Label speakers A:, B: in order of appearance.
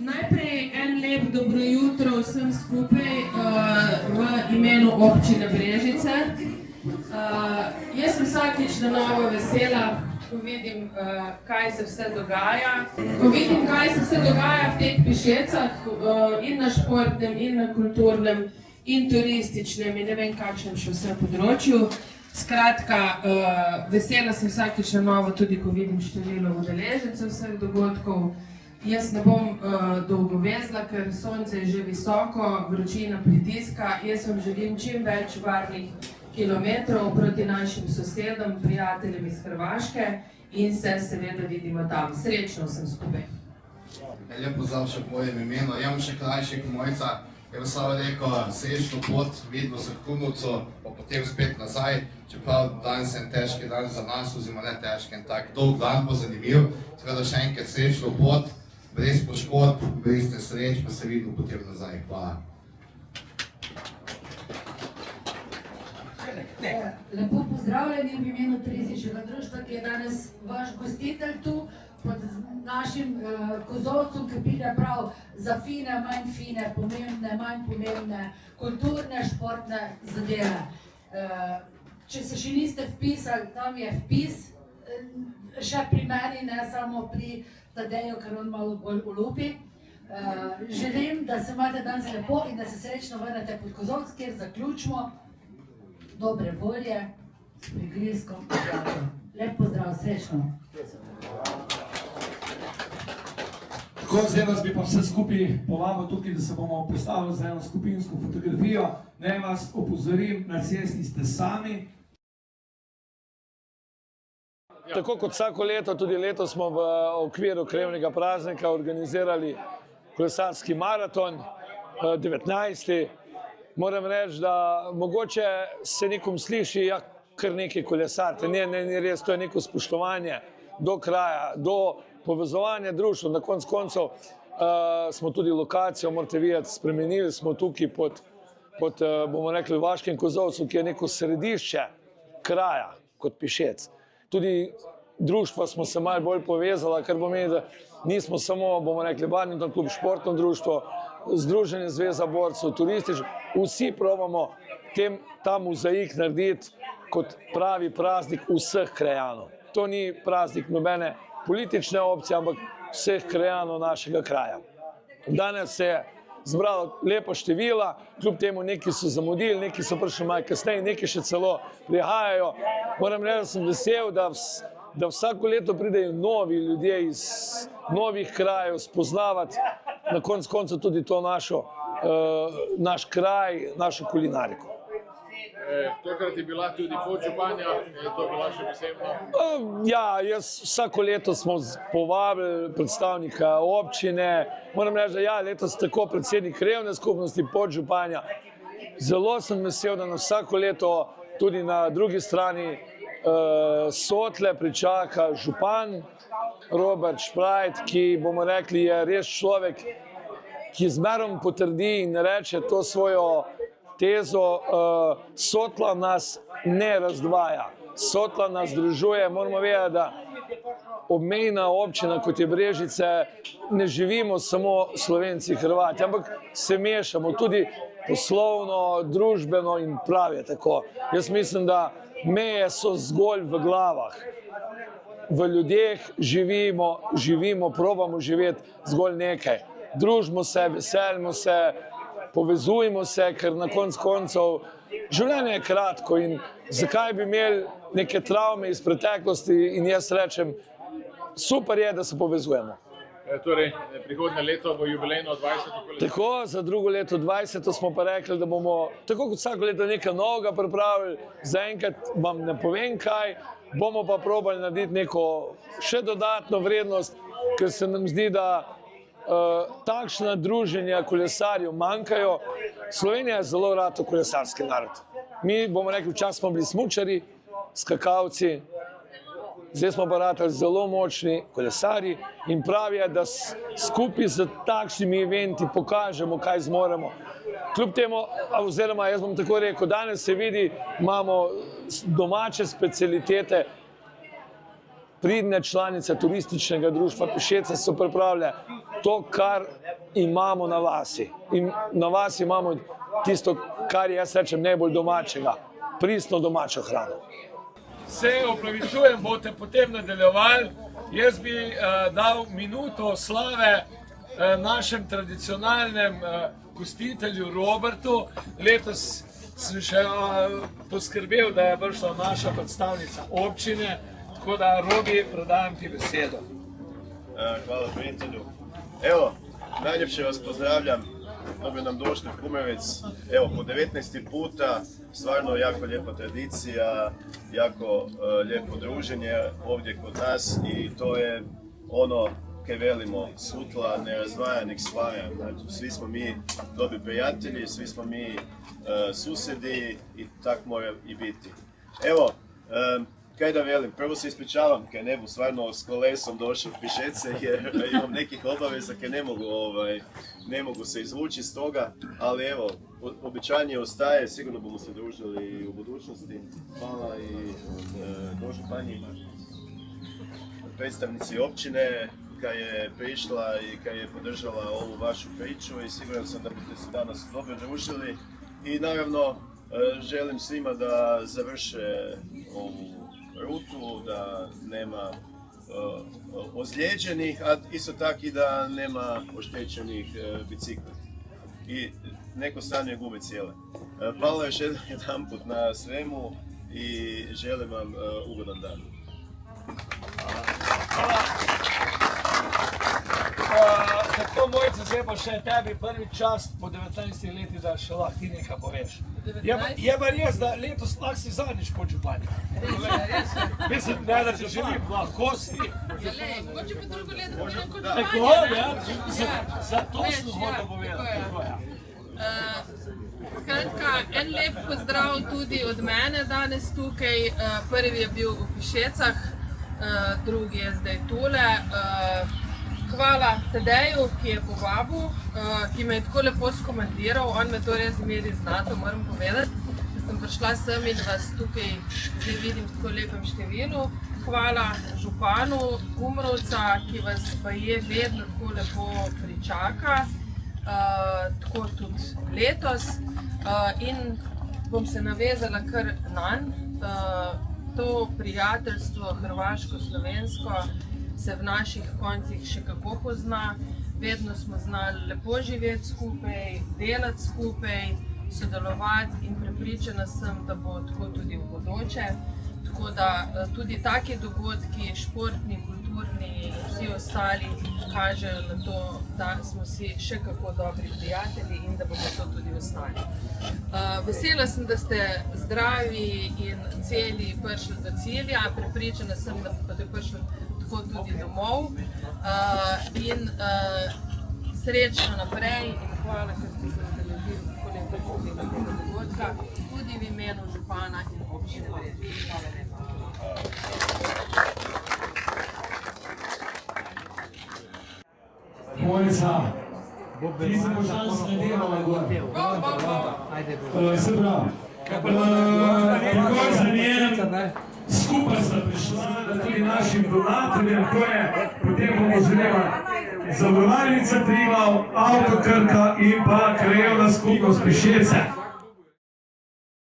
A: Najprej en lep dobro jutro vsem skupaj v imenu občine Brežice. Jaz sem vsakič na novo vesela, ko vidim, kaj se vse dogaja. Ko vidim, kaj se vse dogaja v teh Pišecah, in na športnem, in na kulturnem, in turističnem, in ne vem kakšnem še vsem področju. Skratka, vesela sem vsakič na novo, tudi ko vidim število udeležencev vseh dogodkov. Jaz ne bom dolgo vezla, ker sonce je že visoko, vročina pritiska. Jaz vam želim čim več varnih kilometrov proti našim sosedom, prijateljem iz Hrvaške in se seveda vidimo tam. Srečno vsem skupaj.
B: Lep pozdrav še v mojem imenu. Imam še krajši kot Mojca. Je samo rekel, srečno pot, vidimo se v Kumrovcu, pa potem spet nazaj. Čeprav danes je en težki dan za nas, oziroma ne težki, en tak dolg dan bo zanimiv. Tako da še enkrat srečno pot. Brez poškodb, brez nesreč, pa se vidimo potem nazaj. Hvala.
C: Lepo pozdravljeni v imenu Turističnega društva, ki je danes vaš gostitelj tu pod našim kozolcem, ki pride prav za fine, manj fine, pomembne, manj pomembne, kulturne, športne zadeve. Če se še niste vpisali, tam je vpis, še pri meni, ne samo pri Tadeju, ker on malo bolj ulupi. Želim, da se imate danes lepo in da se srečno vrnete pod kozolc, kjer zaključimo dobre volje s prigrizkom in zlatom. Lep pozdrav, srečno!
D: Tako, zdaj vas bi pa vse skupaj povabil tukaj, da se bomo postavili za eno skupinsko fotografijo. Naj vas opozorim, na cesti ste sami.
E: Tako kot vsako leto, tudi letos smo v okviru krajevnega praznika organizirali kolesarski maraton, 19. Moram reči, da mogoče se nekom sliši, ja, kar nekaj kolesarite. Ne, ni res, to je neko spoštovanje do kraja, do povezovanja društva. Na konec koncev smo tudi lokacijo, morate videti, spremenili smo tukaj pod, bomo rekli, Vaškem kozolcu, ki je neko središče kraja kot Pišec. Tudi društva smo se malo bolj povezala, kar pomeni, da nismo samo, bomo rekli, badminton klub, športno društvo, Združenje zveza borcev, turistično. Vsi probamo ta mozaik narediti kot pravi praznik vseh krajanov. To ni praznik nobene politične opcije, ampak vseh krajanov našega kraja. Danes se je zbralo lepo števila, kljub temu neki so zamudili, neki so prišli malo kasneje, neki še celo prihajajo. Moram reči, da sem vesel, da vsako leto pridejo novi ljudje iz novih krajev spoznavati na konec koncev tudi to naš kraj, našo kulinariko.
F: Tokrat je bila tudi podžupanja, je to bila še posebno?
E: Ja, vsako leto smo povabili predstavnika občine. Moram reči, da ja, letos tako predsednik krajevne skupnosti, podžupanja. Zelo sem vesel, da nas vsako leto tudi na drugi strani Sotle pričaka župan Robert Šprajt, ki, bomo rekli, je res človek, ki zmerom potrdi in reče to svojo tezo. Sotla nas ne razdvaja, Sotla nas združuje. Moramo vedeti, da obmejna občina, kot je Brežice, ne živimo samo Slovenci, Hrvati, ampak se mešamo tudi poslovno, družbeno in prav je tako. Jaz mislim, da meje so zgolj v glavah. V ljudeh živimo, probamo živeti zgolj nekaj. Družimo se, veselimo se, povezujemo se, ker na konec koncev življenje je kratko in zakaj bi imeli neke travme iz preteklosti in jaz rečem, super je, da se povezujemo.
F: Torej, prihodnje leto bo jubilejno 20.
E: Tako, za drugo leto 20. smo pa rekli, da bomo tako kot vsako leto nekaj novega pripravili. Zaenkrat vam ne povem kaj, bomo pa probali narediti neko še dodatno vrednost, ker se nam zdi, da takšna druženja kolesarjev manjkajo. Slovenija je zelo rad kolesarski narod. Mi, bomo rekli, včasih smo bili smučari, skakalci, zdaj smo pa ratali zelo močni kolesarji in prav je, da skupaj z takšnimi eventi pokažemo, kaj zmoremo. Kljub temu, oziroma jaz bom tako rekel, danes se vidi, imamo domače specialitete, pridne članice turističnega društva Pišece so pripravile to, kar imamo na vasi. In na vasi imamo tisto, kar jaz rečem najbolj domačega, pristno domačo hrano. Se opravičujem, boste potem nadaljevali. Jaz bi dal minuto slave našem tradicionalnem gostitelju Robertu. Letos sem še poskrbel, da je prišla naša predstavnica občine, tako da Robi, predajam ti besedo.
G: Hvala prijatelju. Evo, najljepše vas pozdravljam. Da bi nam došli u Kumrovec, evo, po 19. puta, stvarno jako lijepa tradicija, jako lijepo druženje ovdje kod nas i to je ono kaj velimo, sutla nerazdvajanih slaja. Znači, svi smo mi dobri prijatelji, svi smo mi susedi i tak mora i biti. Evo, kaj da velim, prvo se ispričavam kaj ne bu stvarno s kolesom došao u Pišece jer imam nekih obaveza kaj ne mogu se izvući s toga, ali evo, obećanje ostaje, sigurno bomo se družili i u budućnosti. Hvala i dožupanji, predstavnici općine kad je prišla i kad je podržala ovu vašu priču i siguran sam da biste se danas dobro družili i naravno želim svima da završe ovu rutu, da nema ozlijeđenih, a isto tako i da nema oštećenih bicikla. I neko stanuje gume cijele. Hvala još jedan put na svemu i želim vam ugodan dan.
E: Tako Mojca, zdaj pa še tebi prvi čast po 19 leti, da še lahko ti nekaj poveš. Je pa res, da letos lahko si zadnjič podžupan. Mislim, da te želim, lahko si.
A: Mogoče pa drugo leto potem kot
E: Tako, ja, zato sem hotel povedati.
A: Skratka, en lep pozdrav tudi od mene danes tukaj. Prvi je bil v Pišecah, drugi je zdaj tole. Hvala Tadeju, ki je povabil, ki me je tako lepo skomandiral, on me to res meri znato, moram povedati, da sem prišla sem in vas tukaj zdaj vidim v tako lepem številu. Hvala županu Kumrovca, ki vas pa je vedno tako lepo pričaka, tako tudi letos. In bom se navezala kar nanj, to prijateljstvo hrvaško-slovensko se v naših koncih še kako pozna. Vedno smo znali lepo živeti skupaj, delati skupaj, sodelovati in prepričana sem, da bo tako tudi v bodoče. Tako da tudi taki dogodki, športni, kulturni in vsi ostali kažejo na to, da smo si še kako dobri prijatelji in da bomo to tudi ostali. Vesela sem, da ste zdravi in celi prišli do cilja. Prepričana sem, da boste prišli tudi domov in srečno naprej in hvala, ker ste se udeležili tako lepega dogodka, tudi v imenu župana in občine Brežice. Hvala lepa.
D: Mojca, ti si možda sledila gor. Se pravi, kako za njen skupaj sta prišla, da tudi našim donateljem, to je, potem bomo želeli Zavarovalnica Triglav, Avto Krka in pa Krajevna skupnost Pišece.